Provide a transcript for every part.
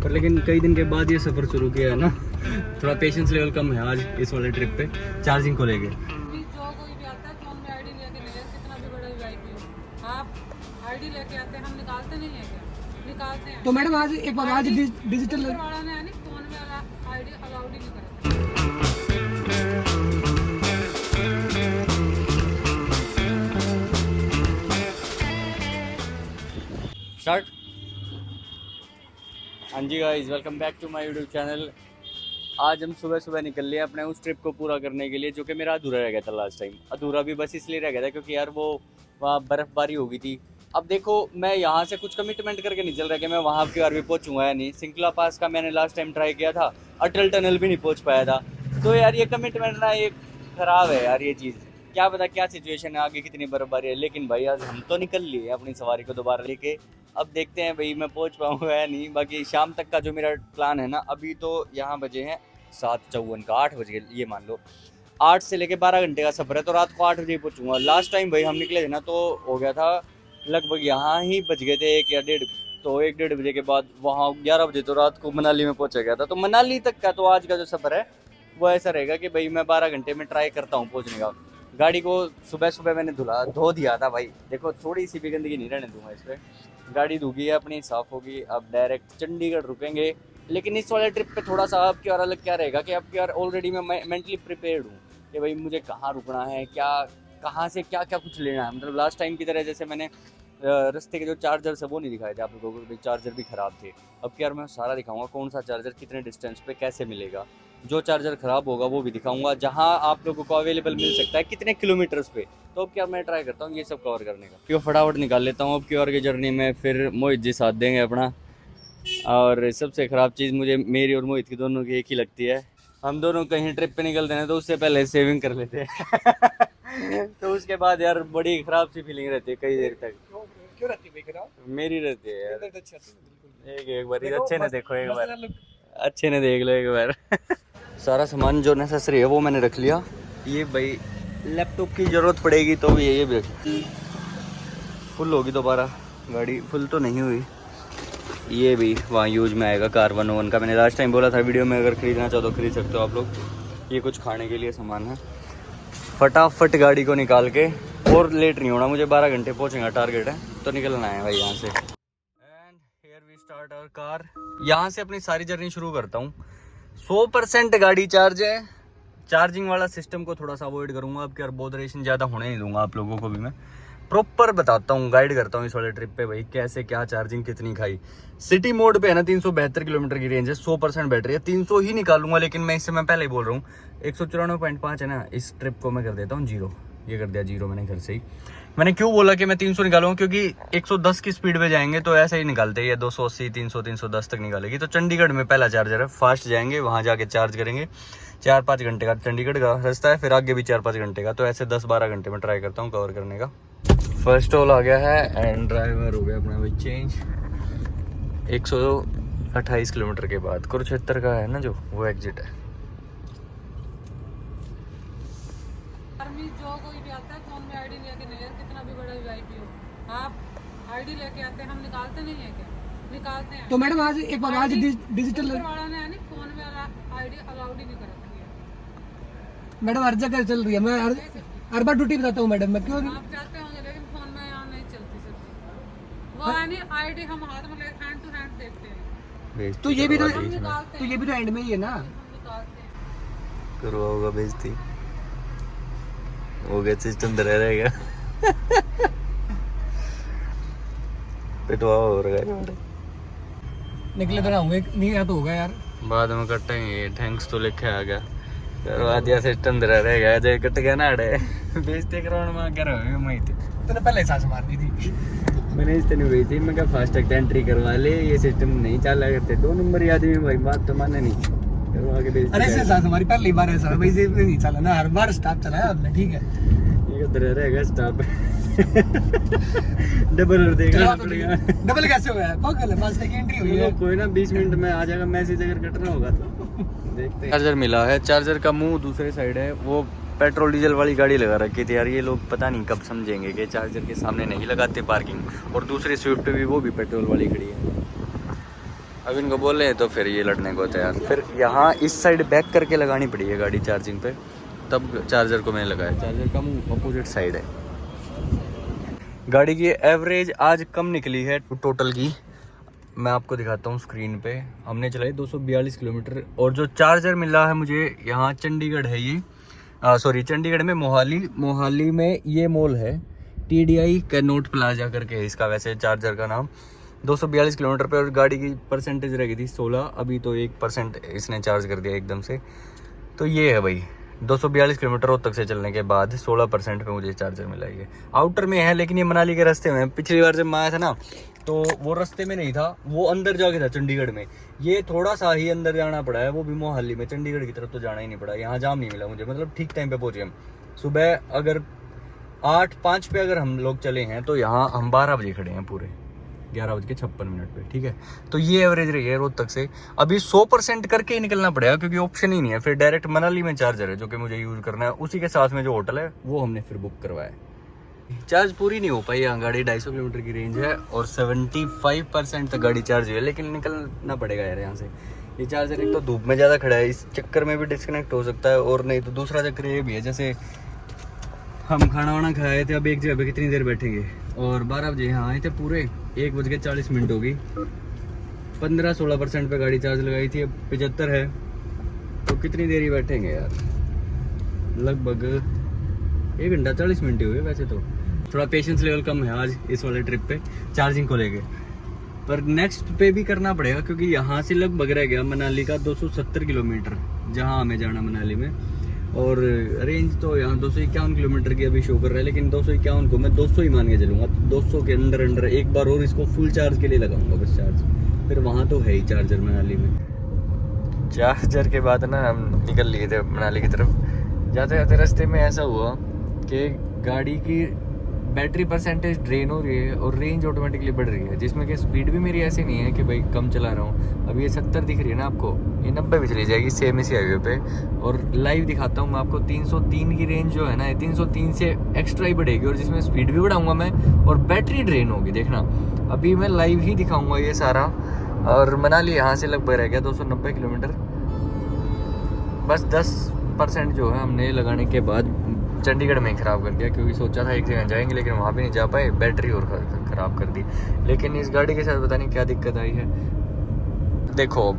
पर लेकिन कई दिन के बाद ये सफ़र शुरू किया है ना, थोड़ा पेशेंस लेवल कम है आज इस वाले ट्रिप पे चार्जिंग को लेके। जो कोई भी आता है फोन में आईडी लेके नहीं है, कितना भी बड़ा वीआईपी हो आप आईडी लेके आते हैं, हम निकालते नहीं है क्या? निकालते हैं। तो मैडम आज एक बार आज डिजिटल वाला ने यानी फोन में आईडी अलाउड ही नहीं करा। स्टार्ट। हाँ जी guys, welcome back to my YouTube channel. आज हम सुबह सुबह निकल लिए अपने उस ट्रिप को पूरा करने के लिए जो कि मेरा अधूरा रह गया था लास्ट टाइम। अधूरा भी बस इसलिए रह गया था क्योंकि यार वो वहाँ बर्फ़बारी हो गई थी। अब देखो मैं यहाँ से कुछ कमिटमेंट करके नहीं चल रहा कि मैं वहाँ की बार भी पहुँचूँगा या नहीं। सिंकला पास का मैंने लास्ट टाइम ट्राई किया था, अटल टनल भी नहीं पहुँच पाया था। तो यार ये कमिटमेंट ना ये ख़राब है यार। ये चीज़ क्या पता क्या सिचुएशन है आगे, कितनी बर्फ़बारी है। लेकिन भाई आज हम तो निकल लिए अपनी सवारी को दोबारा लेके। अब देखते हैं भाई मैं पहुंच पाऊंगा या नहीं। बाकी शाम तक का जो मेरा प्लान है ना, अभी तो यहाँ बजे हैं 7:54 का, 8 बज गए ये मान लो। 8 से लेके 12 घंटे का सफ़र है, तो रात को 8 बजे पहुँचूँगा। लास्ट टाइम भाई हम निकले थे ना तो हो गया था लगभग यहाँ ही बज गए थे 1 या 1:30। तो 1-1:30 बजे के बाद वहाँ 11 बजे तो रात को मनाली में पहुँचा गया था। तो मनाली तक का तो आज का जो सफ़र है वो ऐसा रहेगा कि भाई मैं 12 घंटे में ट्राई करता हूँ पहुँचने का। गाड़ी को सुबह सुबह मैंने धो दिया था भाई, देखो थोड़ी सी भी गंदगी नहीं रहने दूंगा इस पर। गाड़ी धुगी है अपनी, साफ़ होगी। अब डायरेक्ट चंडीगढ़ रुकेंगे। लेकिन इस वाले ट्रिप पे थोड़ा सा अब की और अलग क्या रहेगा कि अब की और ऑलरेडी मैं मेंटली प्रिपेयर्ड हूँ कि भाई मुझे कहाँ रुकना है, क्या कहाँ से क्या क्या कुछ लेना है। मतलब लास्ट टाइम की तरह जैसे मैंने रास्ते के जो चार्जर है वो नहीं दिखाए थे आप लोगों को, चार्जर भी ख़राब थे। अब क्या यार मैं सारा दिखाऊंगा, कौन सा चार्जर कितने डिस्टेंस पे कैसे मिलेगा। जो चार्जर ख़राब होगा वो भी दिखाऊंगा, जहां आप लोगों को अवेलेबल मिल सकता है कितने किलोमीटर्स पे। तो अब क्या मैं ट्राई करता हूँ ये सब कवर करने का। क्यों फटाफट निकाल लेता हूँ अब की और की जर्नी में, फिर मोहित जी साथ देंगे अपना। और सबसे ख़राब चीज़ मुझे मेरी और मोहित की दोनों की एक ही लगती है, हम दोनों कहीं ट्रिप पे निकलते हैं तो उससे पहले सेविंग कर लेते हैं तो उसके बाद यार बड़ी ख़राब सी फीलिंग रहती है कई देर तक। क्यों रहती है खराब? मेरी रहती है यार। एक बार देखो, अच्छे ने देखो, एक बार अच्छे ने देख लो एक बार सारा सामान जो नेसेसरी है वो मैंने रख लिया। ये भाई लैपटॉप की ज़रूरत पड़ेगी तो भी ये भी फुल होगी दोबारा, गाड़ी फुल तो नहीं हुई। ये भी वहाँ यूज में आएगा, कार्बन ओवन का मैंने लास्ट टाइम बोला था वीडियो में, अगर ख़रीदना चाहो तो ख़रीद सकते हो आप लोग। ये कुछ खाने के लिए सामान है। फटाफट गाड़ी को निकाल के, और लेट नहीं होना मुझे, 12 घंटे पहुँचेगा टारगेट है, तो निकलना है भाई यहाँ से। And here we start our car. यहाँ से अपनी सारी जर्नी शुरू करता हूँ। 100% गाड़ी चार्ज है। चार्जिंग वाला सिस्टम को थोड़ा सा अवॉइड करूँगा अब, क्या बॉदरेशन ज़्यादा होने नहीं दूंगा आप लोगों को भी। मैं प्रॉपर बताता हूँ, गाइड करता हूँ इस वाले ट्रिप पे भाई कैसे क्या चार्जिंग कितनी खाई। सिटी मोड पे है ना 372 किलोमीटर की रेंज है, 100% बैटरी है, 300 ही निकालूंगा। लेकिन मैं इससे मैं पहले ही बोल रहा हूँ 194.5 है ना, इस ट्रिप को मैं कर देता हूँ 0। ये कर दिया 0 मैंने घर से ही। मैंने क्यों बोला कि मैं 300 निकालूंगा, क्योंकि 110 की स्पीड पे जाएंगे तो ऐसा ही निकालते हैं, 280 300 310 तक निकालेगी। तो चंडीगढ़ में पहला चार्जर है, फास्ट जाएंगे, वहाँ जाके चार्ज करेंगे। 4-5 घंटे का चंडीगढ़ का रास्ता है, फिर आगे भी 4-5 घंटे का, तो ऐसे 10-12 घंटे में ट्राई करता हूँ कवर करने का। फर्स्ट टोल आ गया है एंड ड्राइवर हो गया अपना भाई चेंज। 128 किलोमीटर के बाद कुरुक्षेत्र का है ना जो, वो एग्जिट है। जो कोई भी आता है फोन में आईडी लेके नहीं है, कितना भी बड़ा वीआईपी हो आप आईडी लेके आते हैं, हम निकालते नहीं है क्या? निकालते हैं। तो मैडम आज एक बार आज डिजिटल वाला ने यानी फोन में आईडी अलाउड ही नहीं कर रखी है। मैडम हर जगह चल रही है, मैं हर बार ड्यूटी बताता हूँ मैडम, मैं क्यों आप चाहते होंगे लेकिन फोन में यहाँ नहीं चलती सर। वो यानी आईडी हम हाथ में लेके हैंड टू हैंड देखते हैं। तो ये भी तो निकालते हैं, ये भी तो एंड में ही है ना। हम निकालते हैं। करवाओगा बेइज्जती हो गया, सिस्टम तो रह रहेगा पिटवा हो रहा है। निकले तो होंगे, नहीं या तो होगा यार, बाद में कटेंगे। थैंक्स तो लिखा आ गया, करवा दिया सिस्टम तो रह रहेगा। जय कट गया ना अड़े बेइज्जती कराने में क्या रहोगे। मैं तूने पहले सांस मारनी थी। मैंने इस तरह हुई थी, मैं क्या फास्टैग एंट्री करवा ले, ये सिस्टम नहीं चला करते। 2 नंबर आदमी भाई, बात तो माने नहीं, करवा के बेइज्जती। अरे ऐसे सांस हमारी पहली बार ऐसा भाई, ये नहीं चला ना, हर बार स्टाफ चलाया हमने, ठीक है। ये किधर रहेगा स्टाफ डबल देगा पड़ेगा। डबल कैसे हुआ है? पागल है, फास्टैग की एंट्री हुई है। कोई ना 20 मिनट में आ जाएगा मैसेज, अगर कटना होगा तो देखते हैं। चार्जर मिला है, चार्जर का मुंह दूसरे साइड है। वो पेट्रोल डीजल वाली गाड़ी लगा रखी थी यार, ये लोग पता नहीं कब समझेंगे कि चार्जर के सामने नहीं लगाते पार्किंग। और दूसरी स्विफ्ट भी, वो भी पेट्रोल वाली खड़ी है। अब इनको बोले तो फिर ये लड़ने को तैयार। फिर यहाँ इस साइड बैक करके लगानी पड़ी है गाड़ी चार्जिंग पे, तब चार्जर को मैंने लगाया। चार्जर का मुँह अपोजिट साइड है। गाड़ी की एवरेज आज कम निकली है टोटल की, मैं आपको दिखाता हूँ स्क्रीन पे। हमने चलाई 242 किलोमीटर और जो चार्जर मिला है मुझे यहाँ चंडीगढ़ है ये, सॉरी चंडीगढ़ में मोहाली में ये मॉल है TDI कैनोट प्लाजा करके है इसका वैसे चार्जर का नाम। 242 किलोमीटर पे और गाड़ी की परसेंटेज रह गई थी 16, अभी तो 1% इसने चार्ज कर दिया एकदम से। तो ये है भाई 242 किलोमीटर रोहतक से चलने के बाद 16% पे मुझे चार्जर मिला। ये आउटर में है लेकिन ये मनाली के रास्ते में। पिछली बार जब मैं आया था ना तो वो रास्ते में नहीं था, वो अंदर जाके था चंडीगढ़ में। ये थोड़ा सा ही अंदर जाना पड़ा है, वो भी मोहाली में। चंडीगढ़ की तरफ तो जाना ही नहीं पड़ा। यहाँ जाम नहीं मिला मुझे, मतलब ठीक टाइम पे पहुंचे हम। सुबह अगर 8:05 पे अगर हम लोग चले हैं तो यहाँ हम 12 बजे खड़े हैं, पूरे 11:56 पे, ठीक है। तो ये एवरेज रही है रोहतक से। अभी 100% करके ही निकलना पड़ेगा क्योंकि ऑप्शन ही नहीं है। फिर डायरेक्ट मनाली में चार्जर है जो कि मुझे यूज़ करना है, उसी के साथ में जो होटल है वो हमने फिर बुक करवाया है। चार्ज पूरी नहीं हो पाई। यहाँ गाड़ी 250 किलोमीटर की रेंज है और 75% तक गाड़ी चार्ज हुई है, लेकिन निकलना पड़ेगा यार यहाँ से। ये चार्जर एक तो धूप में ज़्यादा खड़ा है, इस चक्कर में भी डिस्कनेक्ट हो सकता है, और नहीं तो दूसरा चक्कर ये भी है जैसे हम खाना वाना खाए थे, अब एक जगह पे कितनी देर बैठेंगे, और 12 बजे यहाँ आए थे, पूरे 1:40 हो गई। 15-16% पे गाड़ी चार्ज लगाई थी, अब 75 है, तो कितनी देर ही बैठेंगे यार। लगभग 1 घंटा 40 मिनट ही हुए। वैसे तो थोड़ा पेशेंस लेवल कम है आज इस वाले ट्रिप पे चार्जिंग को लेके, पर नेक्स्ट पे भी करना पड़ेगा क्योंकि यहाँ से लगभग रह गया मनाली का 270 किलोमीटर जहाँ हमें जाना मनाली में। और रेंज तो यहाँ 251 किलोमीटर की अभी शो कर रहा है, लेकिन 251 को मैं 200 ही मान के चलूँगा। 200 के अंदर एक बार और इसको फुल चार्ज के लिए लगाऊंगा बस चार्ज, फिर वहाँ तो है ही चार्जर मनाली में। चार्जर के बाद ना हम निकल लिए थे मनाली की तरफ। जाते जाते रास्ते में ऐसा हुआ कि गाड़ी की बैटरी परसेंटेज ड्रेन हो रही है और रेंज ऑटोमेटिकली बढ़ रही है, जिसमें कि स्पीड भी मेरी ऐसी नहीं है कि भाई कम चला रहा हूँ। अब ये 70 दिख रही है ना आपको, ये 90 भी चली जाएगी सेम इसी हाईवे पे। और लाइव दिखाता हूँ मैं आपको, 303 की रेंज जो है ना, 303 से एक्स्ट्रा ही बढ़ेगी, और जिसमें स्पीड भी बढ़ाऊंगा मैं और बैटरी ड्रेन होगी। देखना अभी मैं लाइव ही दिखाऊंगा ये सारा। और मनाली यहाँ से लगभग रह गया 290 किलोमीटर। बस 10% जो है हमने लगाने के बाद चंडीगढ़ में ही ख़राब कर दिया, क्योंकि सोचा था एक जगह जाएंगे लेकिन वहाँ भी नहीं जा पाए, बैटरी और ख़राब कर दी। लेकिन इस गाड़ी के साथ पता नहीं क्या दिक्कत आई है। देखो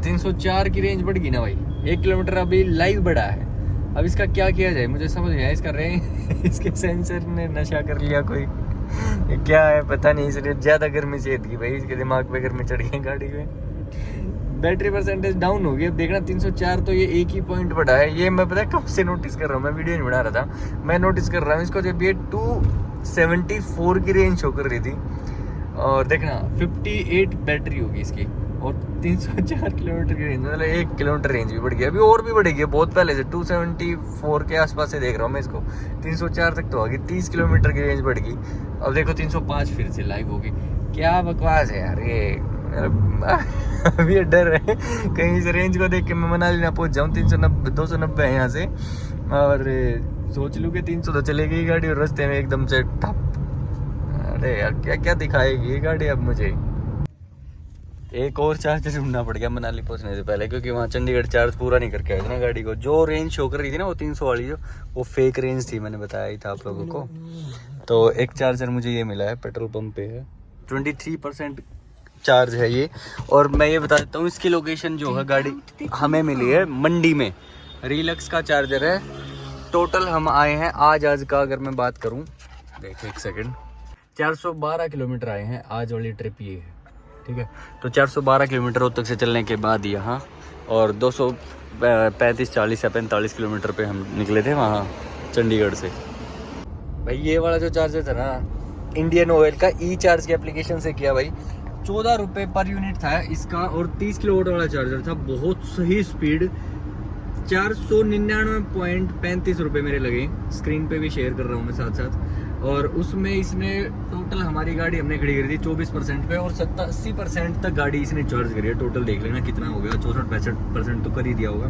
304 की रेंज बढ़ गई ना भाई, 1 किलोमीटर अभी लाइव बढ़ा है। अब इसका क्या किया जाए मुझे समझ नहीं आया। इसका रेंज इसके सेंसर ने नशा कर लिया कोई, क्या है पता नहीं, इसलिए ज़्यादा गर्मी चाहिए थी भाई, इसके दिमाग पे गर्मी चढ़ गई गाड़ी में। बैटरी परसेंटेज डाउन हो गई। अब देखना 304 तो ये एक ही पॉइंट बढ़ा है। ये मैं पता है कब से नोटिस कर रहा हूँ, मैं वीडियो नहीं बना रहा था, मैं नोटिस कर रहा हूँ इसको जब ये 274 की रेंज शो कर रही थी। और देखना 58 बैटरी होगी इसकी और 304 किलोमीटर की रेंज, मतलब 1 किलोमीटर रेंज भी बढ़ गई। अभी और भी बढ़ेगी बहुत पहले से, 274 के आसपास से देख रहा हूँ मैं इसको। 304 तक तो होगी, 30 किलोमीटर की रेंज बढ़ गई। अब देखो 305 फिर से लाइव होगी। क्या बकवास है यार ये। अभी ये डर है कहीं इस रेंज को देख के मैं मनाली ना पहुंच जाऊं। 290 है यहाँ से, और सोच लूँ कि 300 तो चलेगी ही गाड़ी, और रास्ते में एकदम से ठप। अरे यार क्या क्या दिखाएगी ये गाड़ी अब मुझे। एक और चार्जर ढूंढना पड़ गया मनाली पहुंचने से पहले, क्योंकि वहाँ चंडीगढ़ चार्ज पूरा नहीं करके आया था ना गाड़ी को। जो रेंज शो कर रही थी ना वो 300 वाली, जो वो फेक रेंज थी, मैंने बताया ही था आप लोगों को। तो एक चार्जर मुझे ये मिला है, पेट्रोल पंप पे है, 23% चार्ज है ये। और मैं ये बता देता हूँ इसकी लोकेशन जो है गाड़ी हमें मिली है मंडी में। रिलक्स का चार्जर है। टोटल हम आए हैं आज का अगर मैं बात करूँ, देखिए एक सेकंड, 412 किलोमीटर आए हैं आज वाली ट्रिप ये है, ठीक है। तो 412 किलोमीटर रोहतक से चलने के बाद यहाँ, और 235-40 या 45 किलोमीटर पे हम निकले थे वहाँ चंडीगढ़ से। भाई ये वाला जो चार्जर था ना, इंडियन ऑयल का ई चार्ज की एप्लीकेशन से किया भाई। 14 रुपये पर यूनिट था इसका, और 30 किलोवाट वाला चार्जर था। बहुत सही स्पीड, 499.35 रुपये मेरे लगे। स्क्रीन पे भी शेयर कर रहा हूँ मैं साथ साथ। और उसमें इसने टोटल हमारी गाड़ी हमने खड़ी करी थी 24% पे, और 80% तक गाड़ी इसने चार्ज करी है। टोटल देख लेना कितना हो गया, 64-65% तो कर ही दिया होगा।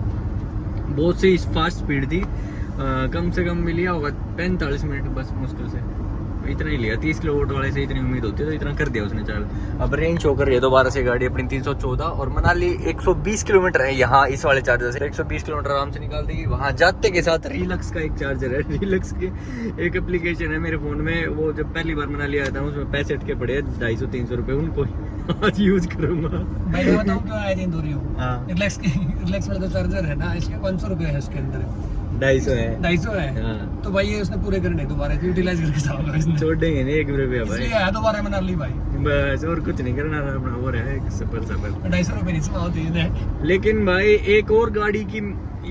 बहुत सही फास्ट स्पीड थी। कम से कम मिल लिया होगा 45 मिनट बस मुश्किल से। इतना ही लिया, 30 किलोवाट वाले से इतनी उम्मीद होती है, तो इतना कर दिया उसने चार्ज। अब रेंज शो कर रही है दोबारा से गाड़ी अपनी 314, और मनाली 120 किलोमीटर है यहाँ इस वाले चार्जर से, 120 किलोमीटर आराम से निकाल देगी। वहाँ जाते के साथ रिलक्स का एक चार्जर है, रिलक्स की एक एप्लीकेशन है मेरे फ़ोन में, वो जब पहली बार मनाली आया था उसमें पैसे अटके पड़े 250-300 रुपये, उनको आज यूज़ करूँगा। भाई मैं बताऊँ क्यों आए थे दूरी हो, हाँ। रिलैक्स वाला जो चार्जर है ना, इसके 500 रुपये है इसके अंदर, 250 है, 250 है। हाँ। तो भाई ये उसने पूरे करने दोबारा यूटिलाइज करके सालों इसने, छोड़ेंगे नहीं 1 रुपया भाई, इसलिए आया दोबारा मनाली भाई। बस और कुछ नहीं करना था अपना, और है सफर 250 रुपये नहीं सुना होती है। लेकिन भाई एक और गाड़ी की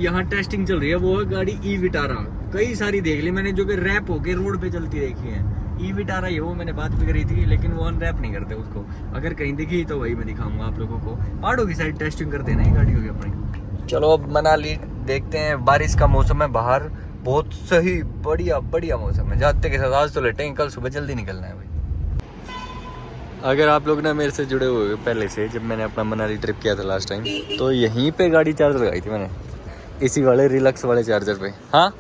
यहाँ टेस्टिंग चल रही है, वो है गाड़ी ई विटारा। कई सारी देख ली मैंने जो कि रैप होके रोड पे चलती देखी है। ई विटारा ये वो मैंने बात भी करी थी, लेकिन वो अनरैप नहीं करते उसको। अगर कहीं दिखी तो वही मैं दिखाऊंगा आप लोगों को। पहाड़ों की साइड टेस्टिंग करते हैं ना ये गाड़ी होगी अपनी। चलो अब मनाली देखते हैं, बारिश का मौसम है बाहर, बहुत सही बढ़िया बढ़िया मौसम है। जाते के साथ आज तो लेटेंगे, कल सुबह जल्दी निकलना है भाई। अगर आप लोग ना मेरे से जुड़े हुए हो पहले से, जब मैंने अपना मनाली ट्रिप किया था लास्ट टाइम, तो यहीं पे गाड़ी चार्ज लगाई थी मैंने, इसी वाले रिलक्स वाले चार्जर पे। हाँ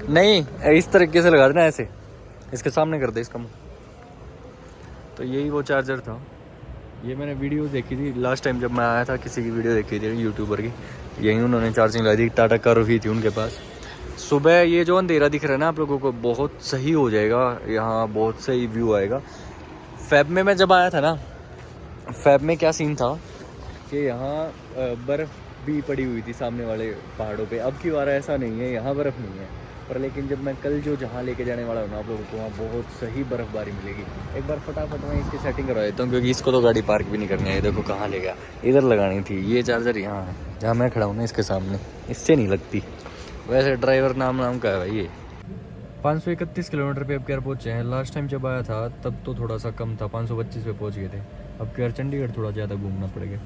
नहीं, इस तरीके से लगा देना ऐसे, इसके सामने कर दे इसका मुंह। तो यही वो चार्जर था, ये मैंने वीडियो देखी थी लास्ट टाइम जब मैं आया था, किसी की वीडियो देखी थी यूट्यूबर की, यहीं उन्होंने चार्जिंग लगाई थी। टाटा कार भी थी उनके पास। सुबह ये जो अंधेरा दिख रहा है ना आप लोगों को, बहुत सही हो जाएगा, यहाँ बहुत सही व्यू आएगा। फैब में मैं जब आया था ना, फैब में क्या सीन था कि यहाँ बर्फ़ भी पड़ी हुई थी सामने वाले पहाड़ों पे। अब की बार ऐसा नहीं है, यहाँ बर्फ़ नहीं है, पर लेकिन जब मैं कल जो जहाँ लेके जाने वाला हूँ ना आप लोगों को, वहाँ बहुत सही बर्फ़बारी मिलेगी। एक बार फटाफट मैं इसकी सेटिंग करवा देता हूँ, क्योंकि इसको तो गाड़ी पार्क भी नहीं करनी है। देखो कहाँ ले गया, इधर लगानी थी। ये चार्जर यहाँ है जहाँ मैं खड़ा हूँ ना, इसके सामने, इससे नहीं लगती। वैसे ड्राइवर नाम का है भाई ये। 531 किलोमीटर पे अब क्या पहुँचे हैं। लास्ट टाइम जब आया था तब तो थोड़ा सा कम था, 525 पे पहुँच गए थे। अब क्या चंडीगढ़ थोड़ा ज़्यादा घूमना पड़ेगा।